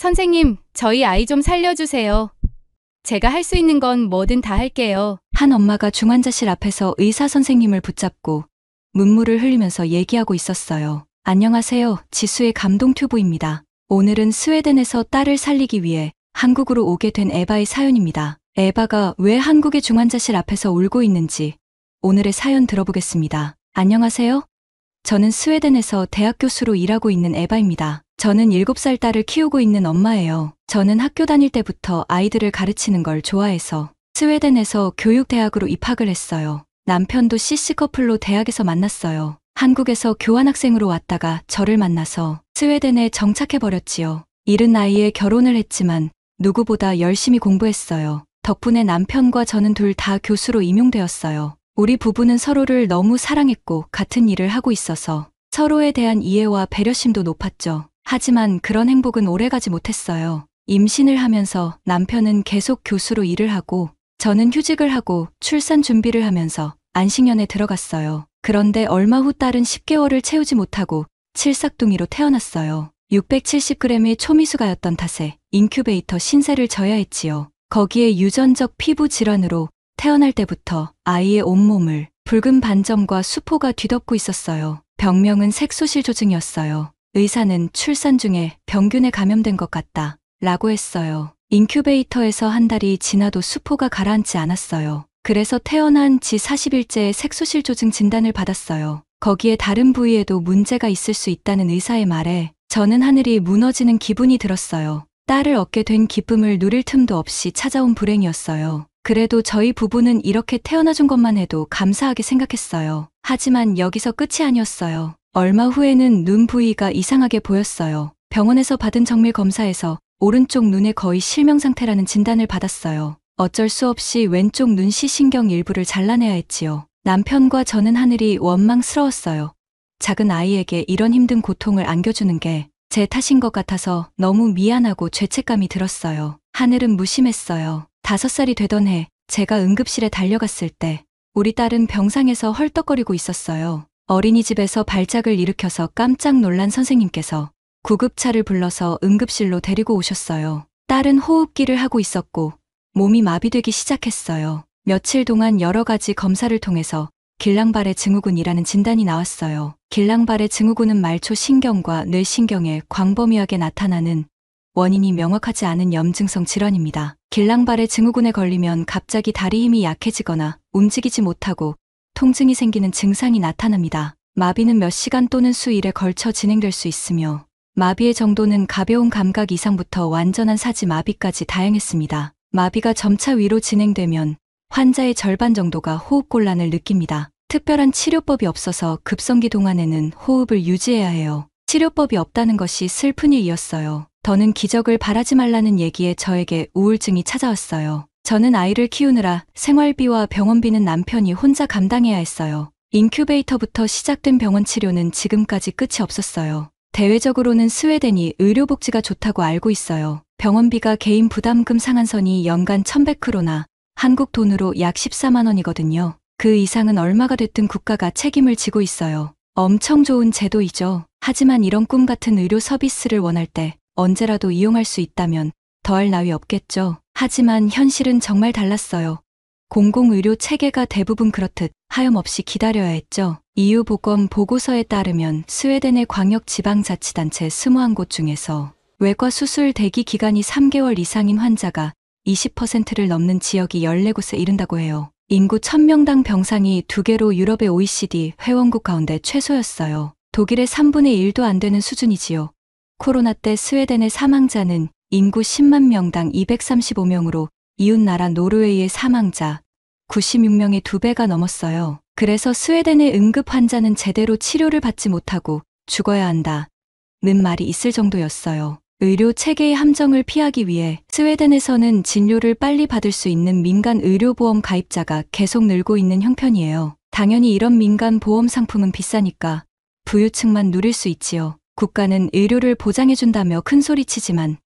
선생님, 저희 아이 좀 살려주세요. 제가 할 수 있는 건 뭐든 다 할게요. 한 엄마가 중환자실 앞에서 의사 선생님을 붙잡고 눈물을 흘리면서 얘기하고 있었어요. 안녕하세요. 지수의 감동 튜브입니다. 오늘은 스웨덴에서 딸을 살리기 위해 한국으로 오게 된 에바의 사연입니다. 에바가 왜 한국의 중환자실 앞에서 울고 있는지 오늘의 사연 들어보겠습니다. 안녕하세요. 저는 스웨덴에서 대학 교수로 일하고 있는 에바입니다. 저는 7살 딸을 키우고 있는 엄마예요. 저는 학교 다닐 때부터 아이들을 가르치는 걸 좋아해서 스웨덴에서 교육대학으로 입학을 했어요. 남편도 CC 커플로 대학에서 만났어요. 한국에서 교환학생으로 왔다가 저를 만나서 스웨덴에 정착해버렸지요. 이른 나이에 결혼을 했지만 누구보다 열심히 공부했어요. 덕분에 남편과 저는 둘 다 교수로 임용되었어요. 우리 부부는 서로를 너무 사랑했고 같은 일을 하고 있어서 서로에 대한 이해와 배려심도 높았죠. 하지만 그런 행복은 오래가지 못했어요. 임신을 하면서 남편은 계속 교수로 일을 하고 저는 휴직을 하고 출산 준비를 하면서 안식년에 들어갔어요. 그런데 얼마 후 딸은 10개월을 채우지 못하고 칠삭둥이로 태어났어요. 670g의 초미수가였던 탓에 인큐베이터 신세를 져야 했지요. 거기에 유전적 피부 질환으로 태어날 때부터 아이의 온몸을 붉은 반점과 수포가 뒤덮고 있었어요. 병명은 색소실조증이었어요. 의사는 출산 중에 병균에 감염된 것 같다 라고 했어요. 인큐베이터에서 한 달이 지나도 수포가 가라앉지 않았어요. 그래서 태어난 지 40일째에 색소실조증 진단을 받았어요. 거기에 다른 부위에도 문제가 있을 수 있다는 의사의 말에 저는 하늘이 무너지는 기분이 들었어요. 딸을 얻게 된 기쁨을 누릴 틈도 없이 찾아온 불행이었어요. 그래도 저희 부부는 이렇게 태어나준 것만 해도 감사하게 생각했어요. 하지만 여기서 끝이 아니었어요. 얼마 후에는 눈 부위가 이상하게 보였어요. 병원에서 받은 정밀 검사에서 오른쪽 눈에 거의 실명 상태라는 진단을 받았어요. 어쩔 수 없이 왼쪽 눈 시신경 일부를 잘라내야 했지요. 남편과 저는 하늘이 원망스러웠어요. 작은 아이에게 이런 힘든 고통을 안겨주는 게 제 탓인 것 같아서 너무 미안하고 죄책감이 들었어요. 하늘은 무심했어요. 5살이 되던 해 제가 응급실에 달려갔을 때 우리 딸은 병상에서 헐떡거리고 있었어요. 어린이집에서 발작을 일으켜서 깜짝 놀란 선생님께서 구급차를 불러서 응급실로 데리고 오셨어요. 딸은 호흡기를 하고 있었고 몸이 마비되기 시작했어요. 며칠 동안 여러 가지 검사를 통해서 길랑발의 증후군이라는 진단이 나왔어요. 길랑발의 증후군은 말초 신경과 뇌신경에 광범위하게 나타나는 원인이 명확하지 않은 염증성 질환입니다. 길랑발의 증후군에 걸리면 갑자기 다리 힘이 약해지거나 움직이지 못하고 통증이 생기는 증상이 나타납니다. 마비는 몇 시간 또는 수일에 걸쳐 진행될 수 있으며 마비의 정도는 가벼운 감각 이상부터 완전한 사지 마비까지 다양했습니다. 마비가 점차 위로 진행되면 환자의 절반 정도가 호흡곤란을 느낍니다. 특별한 치료법이 없어서 급성기 동안에는 호흡을 유지해야 해요. 치료법이 없다는 것이 슬픈 일이었어요. 더는 기적을 바라지 말라는 얘기에 저에게 우울증이 찾아왔어요. 저는 아이를 키우느라 생활비와 병원비는 남편이 혼자 감당해야 했어요. 인큐베이터부터 시작된 병원 치료는 지금까지 끝이 없었어요. 대외적으로는 스웨덴이 의료복지가 좋다고 알고 있어요. 병원비가 개인 부담금 상한선이 연간 1100크로나 한국 돈으로 약 14만 원이거든요. 그 이상은 얼마가 됐든 국가가 책임을 지고 있어요. 엄청 좋은 제도이죠. 하지만 이런 꿈 같은 의료 서비스를 원할 때 언제라도 이용할 수 있다면 더할 나위 없겠죠. 하지만 현실은 정말 달랐어요. 공공의료 체계가 대부분 그렇듯 하염없이 기다려야 했죠. EU 보건 보고서에 따르면 스웨덴의 광역지방자치단체 21곳 중에서 외과 수술 대기 기간이 3개월 이상인 환자가 20%를 넘는 지역이 14곳에 이른다고 해요. 인구 1000명당 병상이 2개로 유럽의 OECD 회원국 가운데 최소였어요. 독일의 3분의 1도 안 되는 수준이지요. 코로나 때 스웨덴의 사망자는 인구 10만 명당 235명으로 이웃나라 노르웨이의 사망자 96명의 2배가 넘었어요. 그래서 스웨덴의 응급 환자는 제대로 치료를 받지 못하고 죽어야 한다는 말이 있을 정도였어요. 의료 체계의 함정을 피하기 위해 스웨덴에서는 진료를 빨리 받을 수 있는 민간 의료보험 가입자가 계속 늘고 있는 형편이에요. 당연히 이런 민간 보험 상품은 비싸니까 부유층만 누릴 수 있지요. 국가는 의료를 보장해준다며 큰소리치지만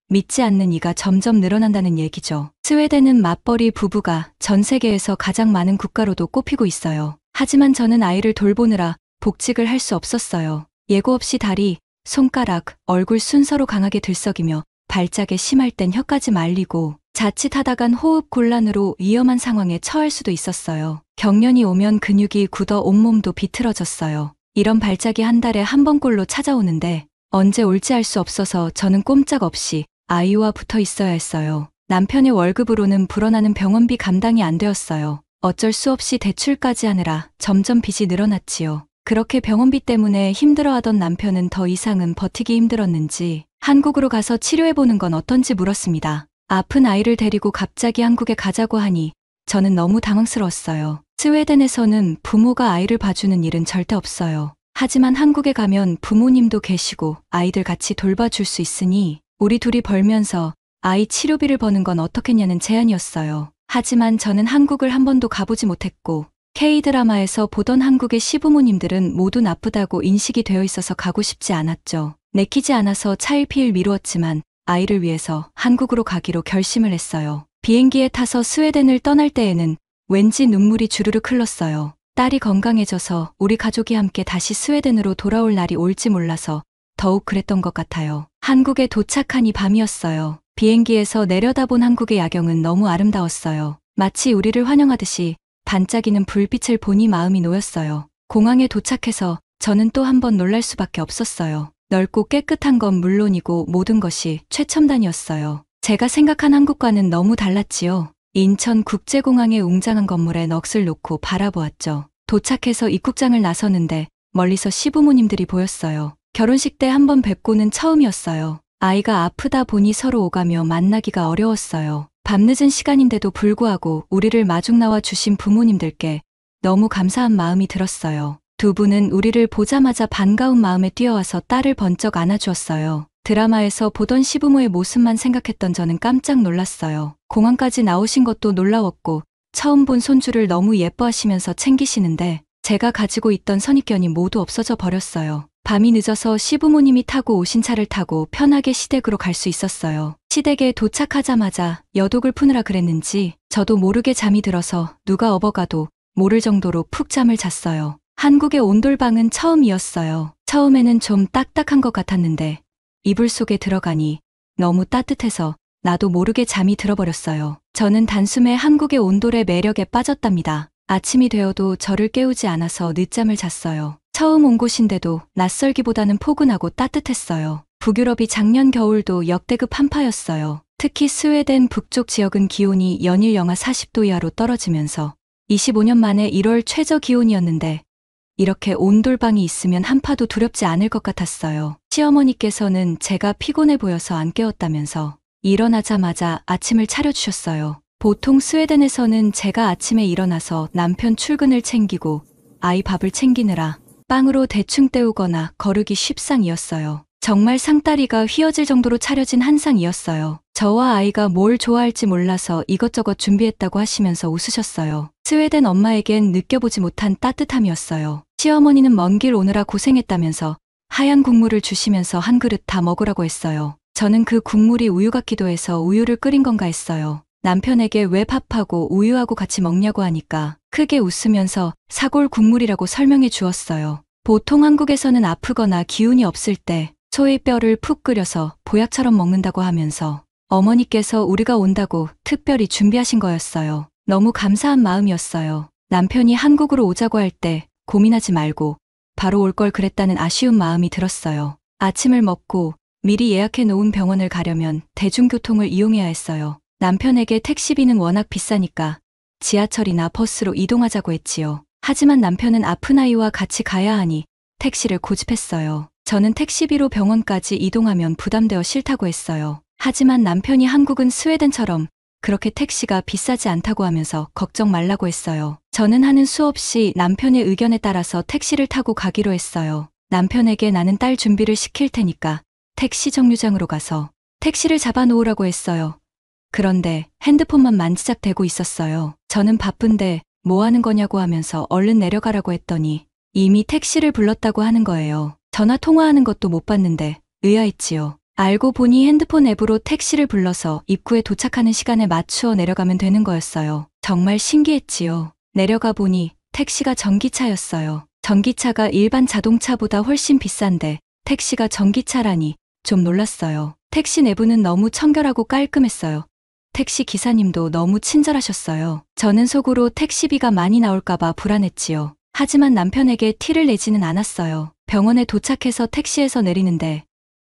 믿지 않는 이가 점점 늘어난다는 얘기죠. 스웨덴은 맞벌이 부부가 전 세계에서 가장 많은 국가로도 꼽히고 있어요. 하지만 저는 아이를 돌보느라 복직을 할 수 없었어요. 예고 없이 다리, 손가락, 얼굴 순서로 강하게 들썩이며 발작에 심할 땐 혀까지 말리고 자칫하다간 호흡 곤란으로 위험한 상황에 처할 수도 있었어요. 경련이 오면 근육이 굳어 온몸도 비틀어졌어요. 이런 발작이 한 달에 한 번꼴로 찾아오는데 언제 올지 알 수 없어서 저는 꼼짝없이 아이와 붙어 있어야 했어요. 남편의 월급으로는 불어나는 병원비 감당이 안 되었어요. 어쩔 수 없이 대출까지 하느라 점점 빚이 늘어났지요. 그렇게 병원비 때문에 힘들어하던 남편은 더 이상은 버티기 힘들었는지 한국으로 가서 치료해보는 건 어떤지 물었습니다. 아픈 아이를 데리고 갑자기 한국에 가자고 하니 저는 너무 당황스러웠어요. 스웨덴에서는 부모가 아이를 봐주는 일은 절대 없어요. 하지만 한국에 가면 부모님도 계시고 아이들 같이 돌봐줄 수 있으니 우리 둘이 벌면서 아이 치료비를 버는 건 어떻겠냐는 제안이었어요. 하지만 저는 한국을 한 번도 가보지 못했고 K드라마에서 보던 한국의 시부모님들은 모두 나쁘다고 인식이 되어 있어서 가고 싶지 않았죠. 내키지 않아서 차일피일 미루었지만 아이를 위해서 한국으로 가기로 결심을 했어요. 비행기에 타서 스웨덴을 떠날 때에는 왠지 눈물이 주르륵 흘렀어요. 딸이 건강해져서 우리 가족이 함께 다시 스웨덴으로 돌아올 날이 올지 몰라서 더욱 그랬던 것 같아요. 한국에 도착하니 밤이었어요. 비행기에서 내려다본 한국의 야경은 너무 아름다웠어요. 마치 우리를 환영하듯이 반짝이는 불빛을 보니 마음이 놓였어요. 공항에 도착해서 저는 또 한 번 놀랄 수밖에 없었어요. 넓고 깨끗한 건 물론이고 모든 것이 최첨단이었어요. 제가 생각한 한국과는 너무 달랐지요. 인천국제공항의 웅장한 건물에 넋을 놓고 바라보았죠. 도착해서 입국장을 나서는데 멀리서 시부모님들이 보였어요. 결혼식 때 한 번 뵙고는 처음이었어요. 아이가 아프다 보니 서로 오가며 만나기가 어려웠어요. 밤늦은 시간인데도 불구하고 우리를 마중 나와 주신 부모님들께 너무 감사한 마음이 들었어요. 두 분은 우리를 보자마자 반가운 마음에 뛰어와서 딸을 번쩍 안아주었어요. 드라마에서 보던 시부모의 모습만 생각했던 저는 깜짝 놀랐어요. 공항까지 나오신 것도 놀라웠고 처음 본 손주를 너무 예뻐하시면서 챙기시는데 제가 가지고 있던 선입견이 모두 없어져 버렸어요. 밤이 늦어서 시부모님이 타고 오신 차를 타고 편하게 시댁으로 갈 수 있었어요. 시댁에 도착하자마자 여독을 푸느라 그랬는지 저도 모르게 잠이 들어서 누가 업어가도 모를 정도로 푹 잠을 잤어요. 한국의 온돌방은 처음이었어요. 처음에는 좀 딱딱한 것 같았는데 이불 속에 들어가니 너무 따뜻해서 나도 모르게 잠이 들어버렸어요. 저는 단숨에 한국의 온돌의 매력에 빠졌답니다. 아침이 되어도 저를 깨우지 않아서 늦잠을 잤어요. 처음 온 곳인데도 낯설기보다는 포근하고 따뜻했어요. 북유럽이 작년 겨울도 역대급 한파였어요. 특히 스웨덴 북쪽 지역은 기온이 연일 영하 40도 이하로 떨어지면서 25년 만에 1월 최저 기온이었는데 이렇게 온돌방이 있으면 한파도 두렵지 않을 것 같았어요. 시어머니께서는 제가 피곤해 보여서 안 깨웠다면서 일어나자마자 아침을 차려주셨어요. 보통 스웨덴에서는 제가 아침에 일어나서 남편 출근을 챙기고 아이 밥을 챙기느라 빵으로 대충 때우거나 거르기 쉽상이었어요. 정말 상다리가 휘어질 정도로 차려진 한상이었어요. 저와 아이가 뭘 좋아할지 몰라서 이것저것 준비했다고 하시면서 웃으셨어요. 스웨덴 엄마에겐 느껴보지 못한 따뜻함이었어요. 시어머니는 먼 길 오느라 고생했다면서 하얀 국물을 주시면서 한 그릇 다 먹으라고 했어요. 저는 그 국물이 우유 같기도 해서 우유를 끓인 건가 했어요. 남편에게 왜 밥하고 우유하고 같이 먹냐고 하니까 크게 웃으면서 사골 국물이라고 설명해 주었어요. 보통 한국에서는 아프거나 기운이 없을 때 소의 뼈를 푹 끓여서 보약처럼 먹는다고 하면서 어머니께서 우리가 온다고 특별히 준비하신 거였어요. 너무 감사한 마음이었어요. 남편이 한국으로 오자고 할 때 고민하지 말고 바로 올 걸 그랬다는 아쉬운 마음이 들었어요. 아침을 먹고 미리 예약해 놓은 병원을 가려면 대중교통을 이용해야 했어요. 남편에게 택시비는 워낙 비싸니까 지하철이나 버스로 이동하자고 했지요. 하지만 남편은 아픈 아이와 같이 가야 하니 택시를 고집했어요. 저는 택시비로 병원까지 이동하면 부담되어 싫다고 했어요. 하지만 남편이 한국은 스웨덴처럼 그렇게 택시가 비싸지 않다고 하면서 걱정 말라고 했어요. 저는 하는 수 없이 남편의 의견에 따라서 택시를 타고 가기로 했어요. 남편에게 나는 딸 준비를 시킬 테니까 택시 정류장으로 가서 택시를 잡아놓으라고 했어요. 그런데 핸드폰만 만지작대고 있었어요. 저는 바쁜데 뭐 하는 거냐고 하면서 얼른 내려가라고 했더니 이미 택시를 불렀다고 하는 거예요. 전화 통화하는 것도 못 봤는데 의아했지요. 알고 보니 핸드폰 앱으로 택시를 불러서 입구에 도착하는 시간에 맞추어 내려가면 되는 거였어요. 정말 신기했지요. 내려가 보니 택시가 전기차였어요. 전기차가 일반 자동차보다 훨씬 비싼데 택시가 전기차라니 좀 놀랐어요. 택시 내부는 너무 청결하고 깔끔했어요. 택시 기사님도 너무 친절하셨어요. 저는 속으로 택시비가 많이 나올까봐 불안했지요. 하지만 남편에게 티를 내지는 않았어요. 병원에 도착해서 택시에서 내리는데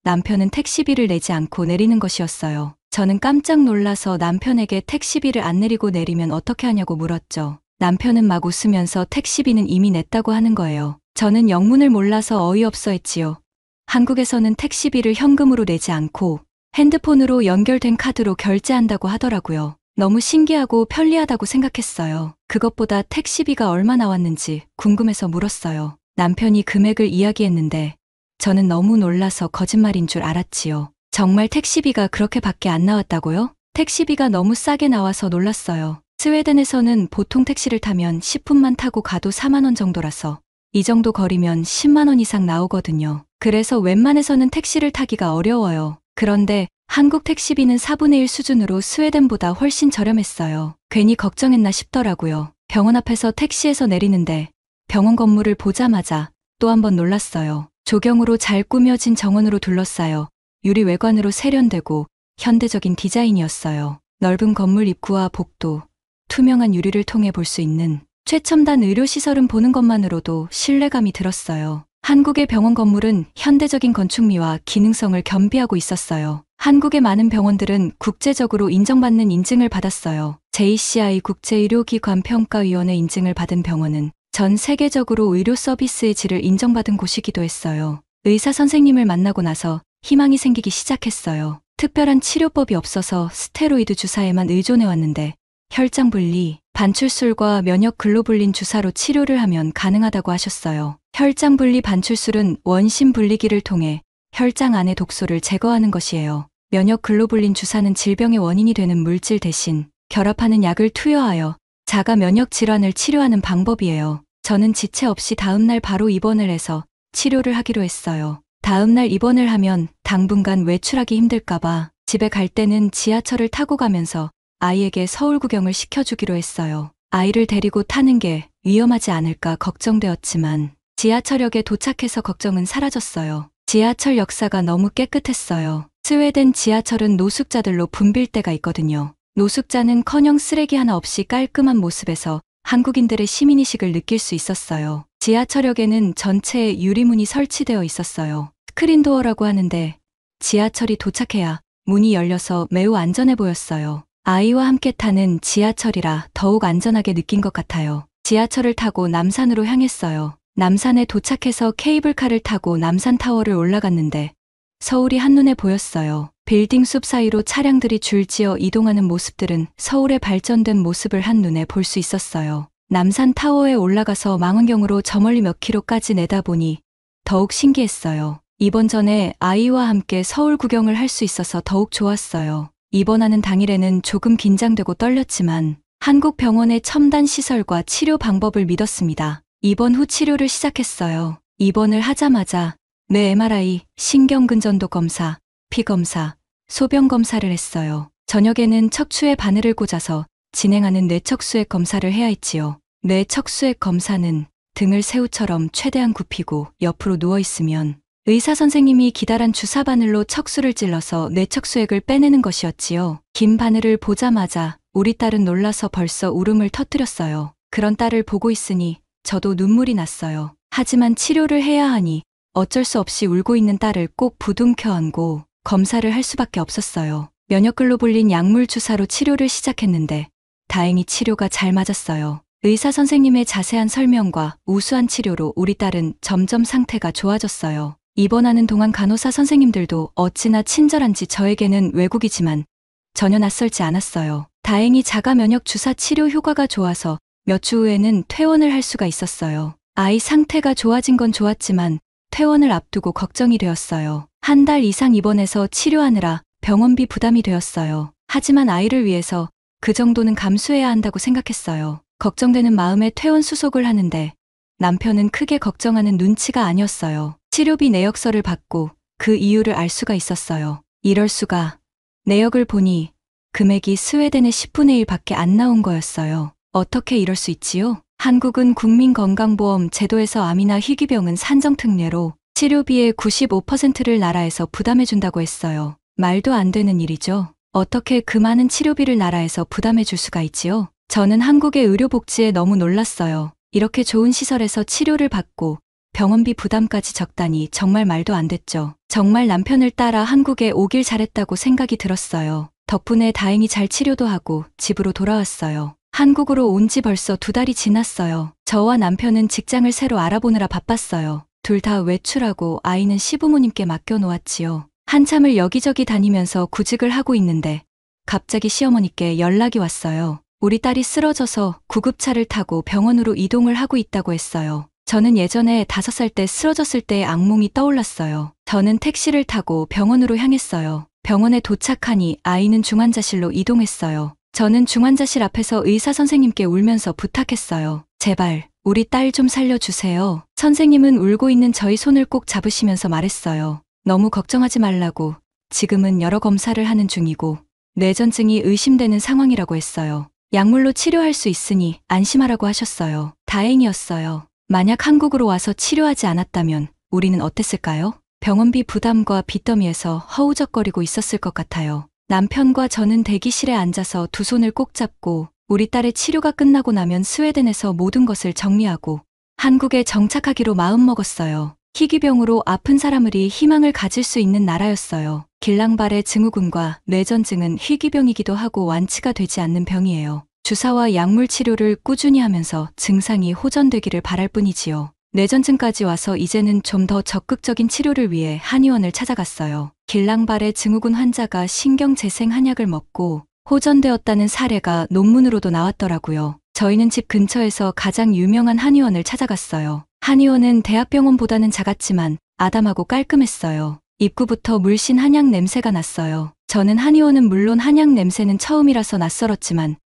남편은 택시비를 내지 않고 내리는 것이었어요. 저는 깜짝 놀라서 남편에게 택시비를 안 내리고 내리면 어떻게 하냐고 물었죠. 남편은 막 웃으면서 택시비는 이미 냈다고 하는 거예요. 저는 영문을 몰라서 어이없어 했지요. 한국에서는 택시비를 현금으로 내지 않고 핸드폰으로 연결된 카드로 결제한다고 하더라고요. 너무 신기하고 편리하다고 생각했어요. 그것보다 택시비가 얼마 나왔는지 궁금해서 물었어요. 남편이 금액을 이야기했는데 저는 너무 놀라서 거짓말인 줄 알았지요. 정말 택시비가 그렇게밖에 안 나왔다고요? 택시비가 너무 싸게 나와서 놀랐어요. 스웨덴에서는 보통 택시를 타면 10분만 타고 가도 4만 원 정도라서 이 정도 거리면 10만 원 이상 나오거든요. 그래서 웬만해서는 택시를 타기가 어려워요. 그런데 한국 택시비는 4분의 1 수준으로 스웨덴보다 훨씬 저렴했어요. 괜히 걱정했나 싶더라고요. 병원 앞에서 택시에서 내리는데 병원 건물을 보자마자 또 한 번 놀랐어요. 조경으로 잘 꾸며진 정원으로 둘러싸여 유리 외관으로 세련되고 현대적인 디자인이었어요. 넓은 건물 입구와 복도, 투명한 유리를 통해 볼 수 있는 최첨단 의료시설은 보는 것만으로도 신뢰감이 들었어요. 한국의 병원 건물은 현대적인 건축미와 기능성을 겸비하고 있었어요. 한국의 많은 병원들은 국제적으로 인정받는 인증을 받았어요. JCI 국제의료기관 평가위원회 인증을 받은 병원은 전 세계적으로 의료 서비스의 질을 인정받은 곳이기도 했어요. 의사 선생님을 만나고 나서 희망이 생기기 시작했어요. 특별한 치료법이 없어서 스테로이드 주사에만 의존해왔는데 혈장 분리, 반출술과 면역 글로불린 주사로 치료를 하면 가능하다고 하셨어요. 혈장 분리 반출술은 원심 분리기를 통해 혈장 안의 독소를 제거하는 것이에요. 면역 글로불린 주사는 질병의 원인이 되는 물질 대신 결합하는 약을 투여하여 자가 면역 질환을 치료하는 방법이에요. 저는 지체 없이 다음날 바로 입원을 해서 치료를 하기로 했어요. 다음날 입원을 하면 당분간 외출하기 힘들까봐 집에 갈 때는 지하철을 타고 가면서 아이에게 서울 구경을 시켜주기로 했어요. 아이를 데리고 타는 게 위험하지 않을까 걱정되었지만 지하철역에 도착해서 걱정은 사라졌어요. 지하철 역사가 너무 깨끗했어요. 스웨덴 지하철은 노숙자들로 붐빌 때가 있거든요. 노숙자는커녕 쓰레기 하나 없이 깔끔한 모습에서 한국인들의 시민의식을 느낄 수 있었어요. 지하철역에는 전체에 유리문이 설치되어 있었어요. 스크린도어라고 하는데 지하철이 도착해야 문이 열려서 매우 안전해 보였어요. 아이와 함께 타는 지하철이라 더욱 안전하게 느낀 것 같아요. 지하철을 타고 남산으로 향했어요. 남산에 도착해서 케이블카를 타고 남산타워를 올라갔는데 서울이 한눈에 보였어요. 빌딩 숲 사이로 차량들이 줄지어 이동하는 모습들은 서울의 발전된 모습을 한눈에 볼 수 있었어요. 남산타워에 올라가서 망원경으로 저 멀리 몇 킬로까지 내다보니 더욱 신기했어요. 입원 전에 아이와 함께 서울 구경을 할 수 있어서 더욱 좋았어요. 입원하는 당일에는 조금 긴장되고 떨렸지만 한국 병원의 첨단 시설과 치료 방법을 믿었습니다. 입원 후 치료를 시작했어요. 입원을 하자마자 뇌 MRI, 신경근전도 검사, 피 검사, 소변 검사를 했어요. 저녁에는 척추에 바늘을 꽂아서 진행하는 뇌척수액 검사를 해야 했지요. 뇌척수액 검사는 등을 새우처럼 최대한 굽히고 옆으로 누워있으면 의사 선생님이 기다란 주사 바늘로 척수를 찔러서 뇌척수액을 빼내는 것이었지요. 긴 바늘을 보자마자 우리 딸은 놀라서 벌써 울음을 터뜨렸어요. 그런 딸을 보고 있으니 저도 눈물이 났어요. 하지만 치료를 해야 하니 어쩔 수 없이 울고 있는 딸을 꼭 부둥켜 안고 검사를 할 수밖에 없었어요. 면역글로불린 약물 주사로 치료를 시작했는데 다행히 치료가 잘 맞았어요. 의사 선생님의 자세한 설명과 우수한 치료로 우리 딸은 점점 상태가 좋아졌어요. 입원하는 동안 간호사 선생님들도 어찌나 친절한지 저에게는 외국이지만 전혀 낯설지 않았어요. 다행히 자가 면역 주사 치료 효과가 좋아서 몇 주 후에는 퇴원을 할 수가 있었어요. 아이 상태가 좋아진 건 좋았지만 퇴원을 앞두고 걱정이 되었어요. 한 달 이상 입원해서 치료하느라 병원비 부담이 되었어요. 하지만 아이를 위해서 그 정도는 감수해야 한다고 생각했어요. 걱정되는 마음에 퇴원 수속을 하는데 남편은 크게 걱정하는 눈치가 아니었어요. 치료비 내역서를 받고 그 이유를 알 수가 있었어요. 이럴 수가. 내역을 보니 금액이 스웨덴의 10분의 1밖에 안 나온 거였어요. 어떻게 이럴 수 있지요? 한국은 국민건강보험 제도에서 암이나 희귀병은 산정특례로 치료비의 95%를 나라에서 부담해준다고 했어요. 말도 안 되는 일이죠. 어떻게 그 많은 치료비를 나라에서 부담해줄 수가 있지요? 저는 한국의 의료복지에 너무 놀랐어요. 이렇게 좋은 시설에서 치료를 받고 병원비 부담까지 적다니 정말 말도 안 됐죠. 정말 남편을 따라 한국에 오길 잘했다고 생각이 들었어요. 덕분에 다행히 잘 치료도 하고 집으로 돌아왔어요. 한국으로 온 지 벌써 2달이 지났어요. 저와 남편은 직장을 새로 알아보느라 바빴어요. 둘 다 외출하고 아이는 시부모님께 맡겨놓았지요. 한참을 여기저기 다니면서 구직을 하고 있는데 갑자기 시어머니께 연락이 왔어요. 우리 딸이 쓰러져서 구급차를 타고 병원으로 이동을 하고 있다고 했어요. 저는 예전에 5살 때 쓰러졌을 때의 악몽이 떠올랐어요. 저는 택시를 타고 병원으로 향했어요. 병원에 도착하니 아이는 중환자실로 이동했어요. 저는 중환자실 앞에서 의사 선생님께 울면서 부탁했어요. 제발 우리 딸 좀 살려주세요. 선생님은 울고 있는 저희 손을 꼭 잡으시면서 말했어요. 너무 걱정하지 말라고. 지금은 여러 검사를 하는 중이고 뇌전증이 의심되는 상황이라고 했어요. 약물로 치료할 수 있으니 안심하라고 하셨어요. 다행이었어요. 만약 한국으로 와서 치료하지 않았다면 우리는 어땠을까요? 병원비 부담과 빚더미에서 허우적거리고 있었을 것 같아요. 남편과 저는 대기실에 앉아서 두 손을 꼭 잡고 우리 딸의 치료가 끝나고 나면 스웨덴에서 모든 것을 정리하고 한국에 정착하기로 마음먹었어요. 희귀병으로 아픈 사람들이 희망을 가질 수 있는 나라였어요. 길랑발의 증후군과 뇌전증은 희귀병이기도 하고 완치가 되지 않는 병이에요. 주사와 약물 치료를 꾸준히 하면서 증상이 호전되기를 바랄 뿐이지요. 뇌전증까지 와서 이제는 좀 더 적극적인 치료를 위해 한의원을 찾아갔어요. 길랑발의 증후군 환자가 신경재생 한약을 먹고 호전되었다는 사례가 논문으로도 나왔더라고요. 저희는 집 근처에서 가장 유명한 한의원을 찾아갔어요. 한의원은 대학병원보다는 작았지만 아담하고 깔끔했어요. 입구부터 물씬 한약 냄새가 났어요. 저는 한의원은 물론 한약 냄새는 처음이라서 낯설었지만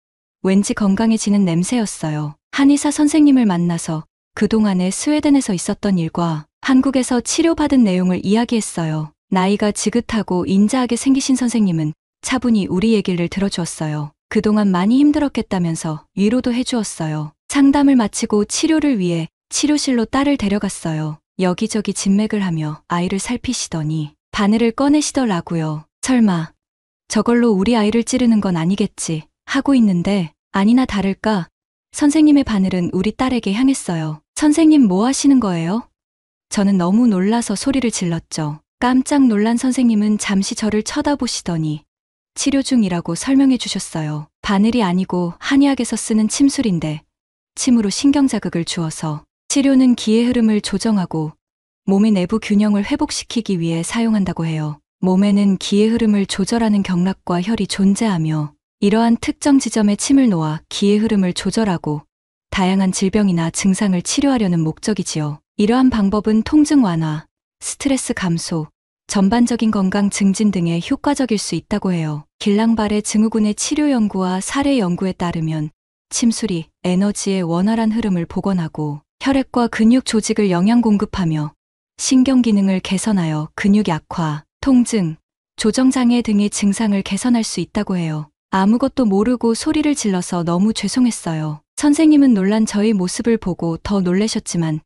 왠지 건강해지는 냄새였어요. 한의사 선생님을 만나서 그동안에 스웨덴에서 있었던 일과 한국에서 치료받은 내용을 이야기했어요. 나이가 지긋하고 인자하게 생기신 선생님은 차분히 우리 얘기를 들어주었어요. 그동안 많이 힘들었겠다면서 위로도 해주었어요. 상담을 마치고 치료를 위해 치료실로 딸을 데려갔어요. 여기저기 진맥을 하며 아이를 살피시더니 바늘을 꺼내시더라고요. 설마 저걸로 우리 아이를 찌르는 건 아니겠지 하고 있는데 아니나 다를까 선생님의 바늘은 우리 딸에게 향했어요. 선생님 뭐 하시는 거예요? 저는 너무 놀라서 소리를 질렀죠. 깜짝 놀란 선생님은 잠시 저를 쳐다보시더니 치료 중이라고 설명해 주셨어요. 바늘이 아니고 한의학에서 쓰는 침술인데 침으로 신경자극을 주어서 치료는 기의 흐름을 조정하고 몸의 내부 균형을 회복시키기 위해 사용한다고 해요. 몸에는 기의 흐름을 조절하는 경락과 혈이 존재하며 이러한 특정 지점에 침을 놓아 기의 흐름을 조절하고 다양한 질병이나 증상을 치료하려는 목적이지요. 이러한 방법은 통증 완화, 스트레스 감소, 전반적인 건강 증진 등에 효과적일 수 있다고 해요. 길랑발의 증후군의 치료 연구와 사례 연구에 따르면 침술이 에너지의 원활한 흐름을 복원하고 혈액과 근육 조직을 영양 공급하며 신경 기능을 개선하여 근육 약화, 통증, 조정장애 등의 증상을 개선할 수 있다고 해요. 아무것도 모르고 소리를 질러서 너무 죄송했어요. 선생님은 놀란 저의 모습을 보고 더 놀라셨지만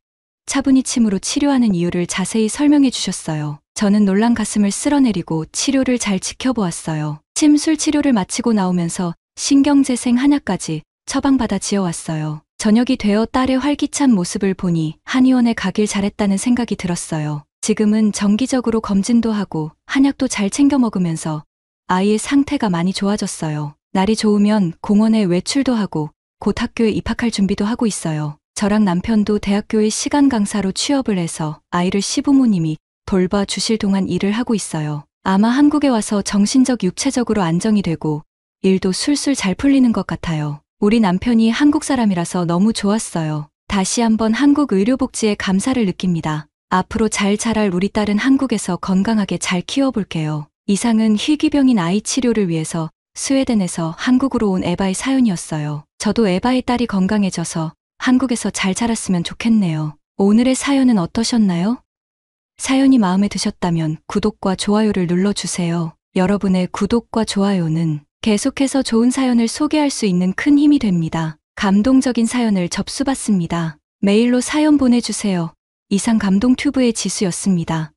차분히 침으로 치료하는 이유를 자세히 설명해 주셨어요. 저는 놀란 가슴을 쓸어내리고 치료를 잘 지켜보았어요. 침술 치료를 마치고 나오면서 신경재생 한약까지 처방받아 지어왔어요. 저녁이 되어 딸의 활기찬 모습을 보니 한의원에 가길 잘했다는 생각이 들었어요. 지금은 정기적으로 검진도 하고 한약도 잘 챙겨 먹으면서 아이의 상태가 많이 좋아졌어요. 날이 좋으면 공원에 외출도 하고 곧 학교에 입학할 준비도 하고 있어요. 저랑 남편도 대학교의 시간 강사로 취업을 해서 아이를 시부모님이 돌봐 주실 동안 일을 하고 있어요. 아마 한국에 와서 정신적 육체적으로 안정이 되고 일도 술술 잘 풀리는 것 같아요. 우리 남편이 한국 사람이라서 너무 좋았어요. 다시 한번 한국 의료복지에 감사를 느낍니다. 앞으로 잘 자랄 우리 딸은 한국에서 건강하게 잘 키워볼게요. 이상은 희귀병인 아이 치료를 위해서 스웨덴에서 한국으로 온 에바의 사연이었어요. 저도 에바의 딸이 건강해져서 한국에서 잘 자랐으면 좋겠네요. 오늘의 사연은 어떠셨나요? 사연이 마음에 드셨다면 구독과 좋아요를 눌러주세요. 여러분의 구독과 좋아요는 계속해서 좋은 사연을 소개할 수 있는 큰 힘이 됩니다. 감동적인 사연을 접수받습니다. 메일로 사연 보내주세요. 이상 감동 튜브의 지수였습니다.